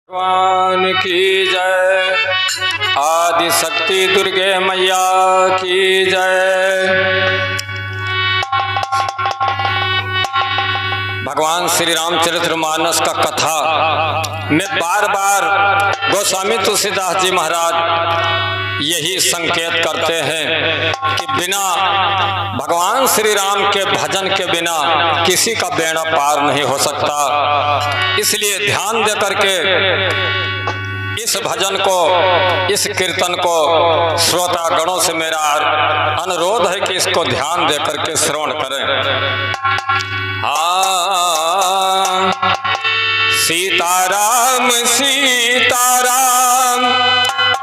भगवान की जय। आदि शक्ति दुर्गे मैया की जय। भगवान श्री रामचरितमानस का कथा में बार बार गोस्वामी तुलसीदास जी महाराज यही संकेत करते हैं कि बिना भगवान श्री राम के भजन के बिना किसी का बेड़ा पार नहीं हो सकता। इसलिए ध्यान दे करके इस भजन को, इस कीर्तन को श्रोता गणों से मेरा अनुरोध है कि इसको ध्यान दे करके श्रवण करें। सीताराम सीताराम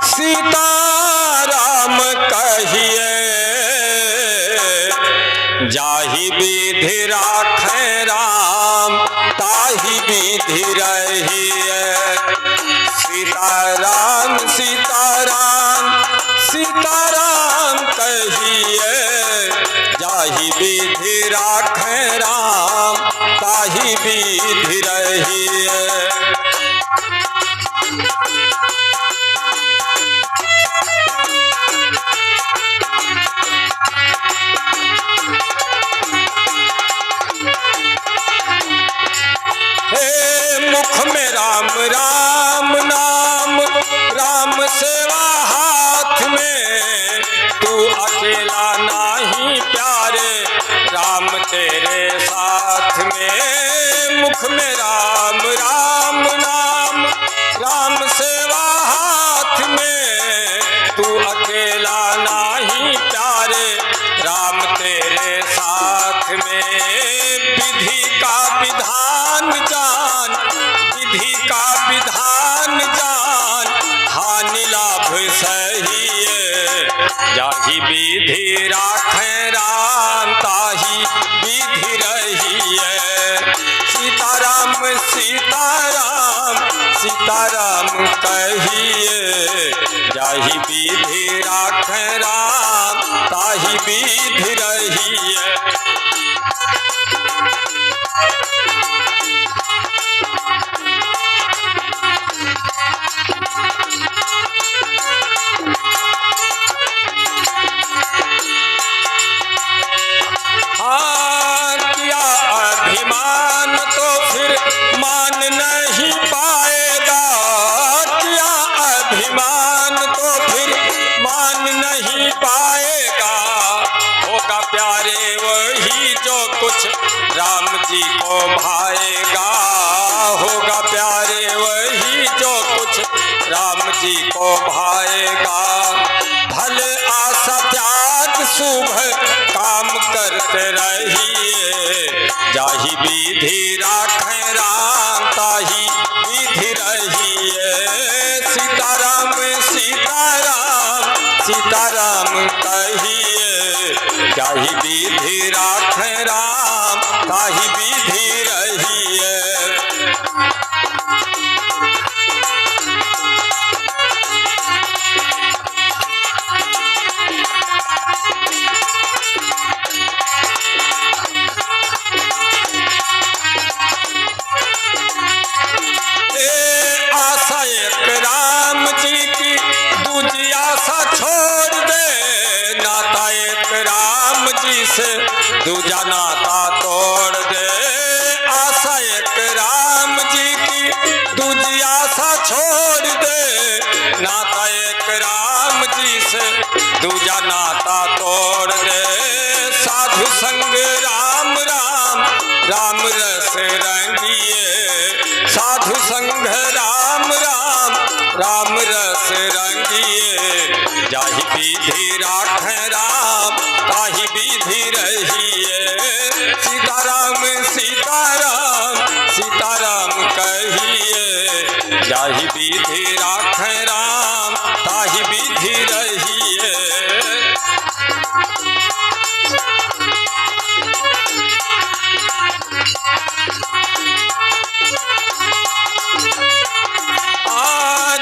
सीताराम कहिए, जाहि विधि राखे राम ताहि विधि रहिए। सीताराम सीताराम सीताराम कहिए, जाहि विधि राखे राम ताहि विधि रहिए। मुख में राम राम नाम, राम सेवा हाथ में, तू अकेला नहीं प्यारे राम तेरे साथ में। मुख में राम राम नाम, राम सेवा हाथ में, तू अकेला नहीं प्यारे राम तेरे साथ में। विधि का विधान जान, विधि का विधान जान, हानि लाभ सहिए। जाहि विधि राखे राम ताहि विधि रहिए। सीताराम सीताराम सीताराम कहिए, जाहि विधि राखे राम ताहि विधि रहिए। किया अभिमान तो फिर मान नहीं पाएगा। किया अभिमान तो फिर मान नहीं पाएगा। होगा प्यारे वही जो कुछ राम जी को भाएगा। होगा प्यारे वही जो कुछ राम जी को भाएगा। भले आशा त्याग शुभ काम करते रहिए। जाहि विधि राखे राम ताहि विधि रहिए। सीताराम सीताराम सीताराम कहिए, जाहि विधि राखे राम ताहि विधि रहिए। आशा एक राम जी की दूजी आशा छोड़ दे। नाता एक राम जी से दूजा नाता तोड़ दे। आशा एक राम जी की दूजी आशा छोड़ दे। नाता एक राम जी से दूजा नाता तोड़ दे। साधु संग राम राम राम रस रंगिए। साधु संग राम राम राम रस रंगिए। जाहि विधि राखे राम ताहि विधि रहिए। सीताराम सीताराम सीताराम कहिए, जाहि विधि राखे राम ताहि विधि रहिए।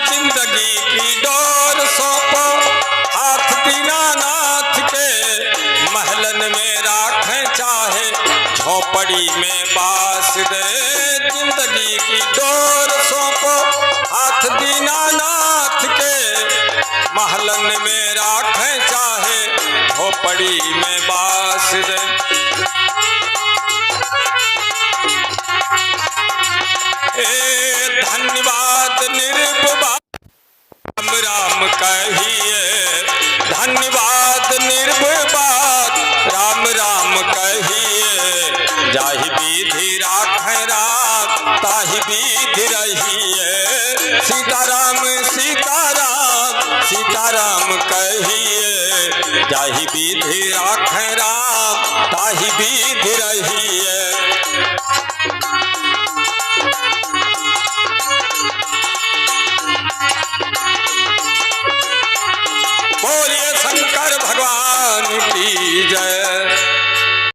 जिंदगी की डोर सौंपो हाथ दीनानाथ के। महलन में राखे चाहे झोपड़ी में बास दे। जिंदगी की डोर सौंपो पालन में राखें, चाहे झोपड़ी में बास दे। धन्यवाद निर्विवाद राम राम कहिए, धन्यवाद निर्विवाद राम राम कहिए। जाहि विधि राखें राम, ताहि विधि रहिए। सीताराम सीताराम सीताराम कहिए, जाहि विधि राखें राम, ताहि विधि रहिए।